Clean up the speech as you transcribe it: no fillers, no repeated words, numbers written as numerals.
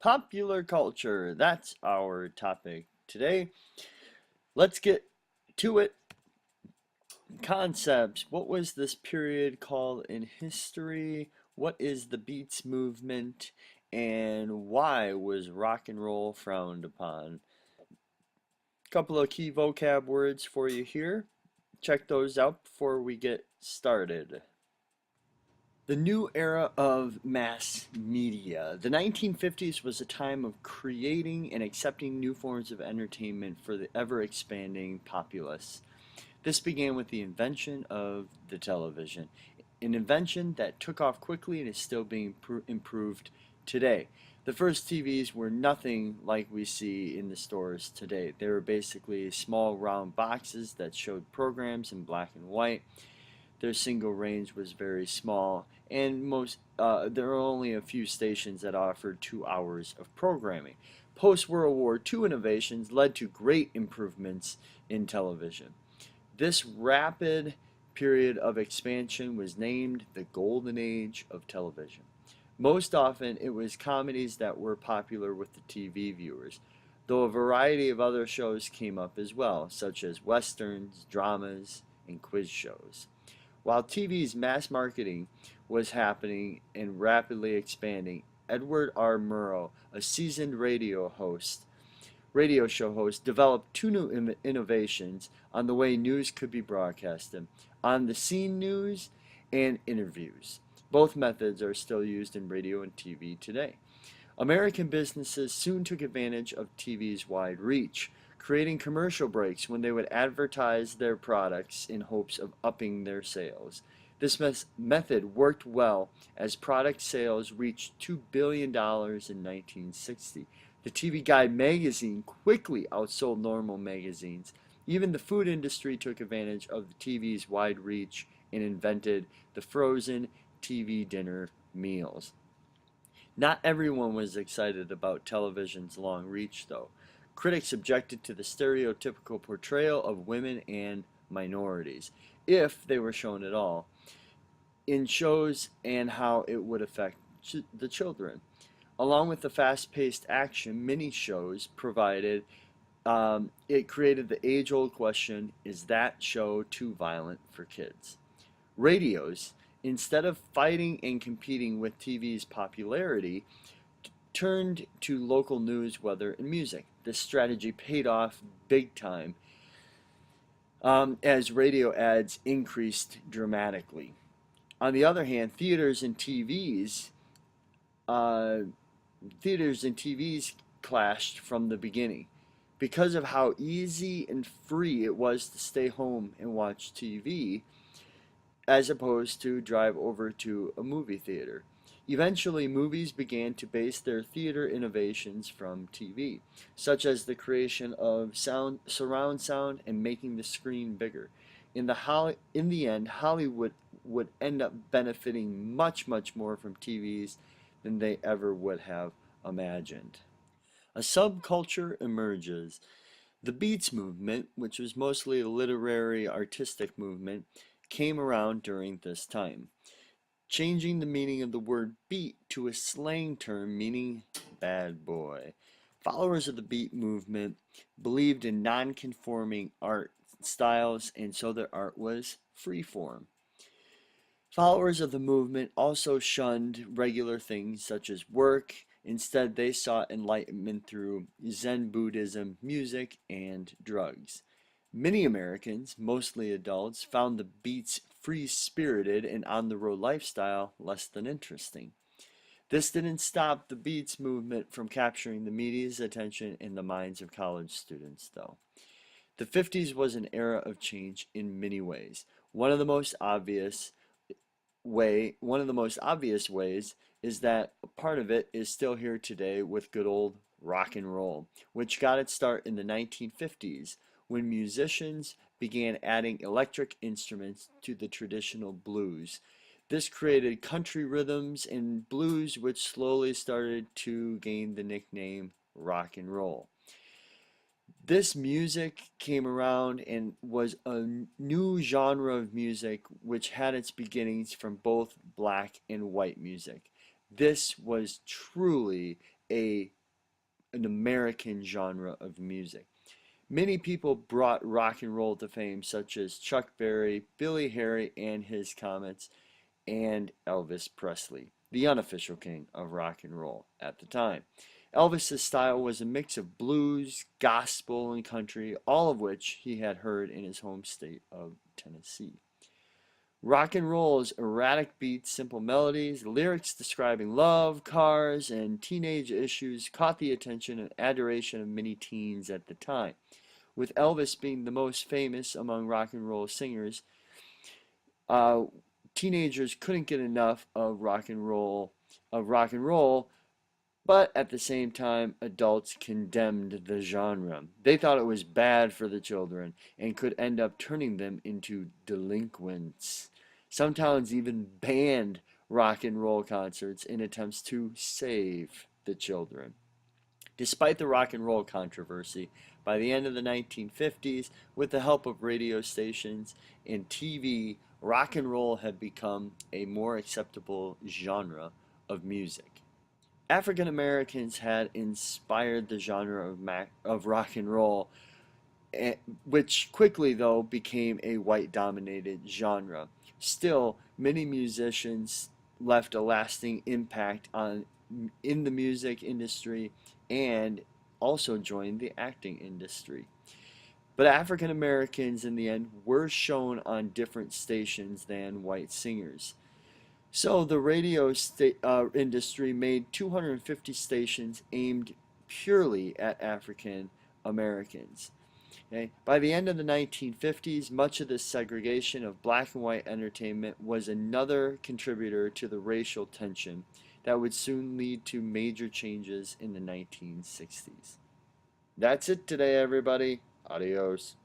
Popular culture, that's our topic today. Let's get to it. Concepts. What was this period called in history? What is the Beats movement? And why was rock and roll frowned upon? A couple of key vocab words for you here. Check those out before we get started. The new era of mass media. The 1950s was a time of creating and accepting new forms of entertainment for the ever expanding populace. This began with the invention of the television, an invention that took off quickly and is still being improved today. The first TVs were nothing like we see in the stores today. They were basically small round boxes that showed programs in black and white. Their single range was very small, and there were only a few stations that offered 2 hours of programming. Post World War II innovations led to great improvements in television. This rapid period of expansion was named the Golden Age of television. Most often, it was comedies that were popular with the TV viewers, though a variety of other shows came up as well, such as westerns, dramas, and quiz shows. While TV's mass marketing was happening and rapidly expanding, Edward R. Murrow, a seasoned radio show host, developed two new innovations on the way news could be broadcasted: on the scene news and interviews. Both methods are still used in radio and TV today. American businesses soon took advantage of TV's wide reach, creating commercial breaks when they would advertise their products in hopes of upping their sales. This method worked well as product sales reached $2 billion in 1960. The TV Guide magazine quickly outsold normal magazines. Even the food industry took advantage of the TV's wide reach and invented the frozen TV dinner meals. Not everyone was excited about television's long reach, though. Critics objected to the stereotypical portrayal of women and minorities, if they were shown at all, in shows and how it would affect the children. Along with the fast-paced action mini shows provided, it created the age-old question: is that show too violent for kids? Radios, instead of fighting and competing with TV's popularity, turned to local news, weather, and music. This strategy paid off big time as radio ads increased dramatically. On the other hand, uh, theaters and TVs clashed from the beginning. Because of how easy and free it was to stay home and watch TV, as opposed to drive over to a movie theater. Eventually, movies began to base their theater innovations from TV, such as the creation of surround sound and making the screen bigger. In the end, Hollywood would end up benefiting much, much more from TVs than they ever would have imagined. A subculture emerges. The Beats movement, which was mostly a literary artistic movement, came around during this time, changing the meaning of the word beat to a slang term meaning bad boy. Followers of the beat movement believed in non-conforming art styles, and so their art was freeform. Followers of the movement also shunned regular things such as work. Instead, they sought enlightenment through Zen Buddhism, music, and drugs. Many Americans, mostly adults, found the Beats free-spirited and on-the-road lifestyle less than interesting. This didn't stop the Beats movement from capturing the media's attention in the minds of college students, though. The 50s was an era of change in many ways. One of the most obvious ways is that a part of it is still here today with good old rock and roll, which got its start in the 1950s when musicians began adding electric instruments to the traditional blues. This created country rhythms and blues, which slowly started to gain the nickname rock and roll. This music came around and was a new genre of music which had its beginnings from both black and white music. This was truly a an American genre of music. Many people brought rock and roll to fame, such as Chuck Berry, Billy Harry and his Comets, and Elvis Presley, the unofficial king of rock and roll at the time. Elvis's style was a mix of blues, gospel, and country, all of which he had heard in his home state of Tennessee. Rock and roll's erratic beats, simple melodies, lyrics describing love, cars, and teenage issues caught the attention and adoration of many teens at the time. With Elvis being the most famous among rock and roll singers, uh, teenagers couldn't get enough of rock and roll, but at the same time, adults condemned the genre. They thought it was bad for the children and could end up turning them into delinquents. Some towns even banned rock and roll concerts in attempts to save the children. Despite the rock and roll controversy, by the end of the 1950s, with the help of radio stations and TV, rock and roll had become a more acceptable genre of music. African Americans had inspired the genre of rock and roll, which quickly, though, became a white dominated genre. Still, many musicians left a lasting impact in the music industry and also joined the acting industry. But African Americans, in the end, were shown on different stations than white singers. So the industry made 250 stations aimed purely at African Americans. Okay? By the end of the 1950s, much of this segregation of black and white entertainment was another contributor to the racial tension that would soon lead to major changes in the 1960s. That's it today, everybody. Adios.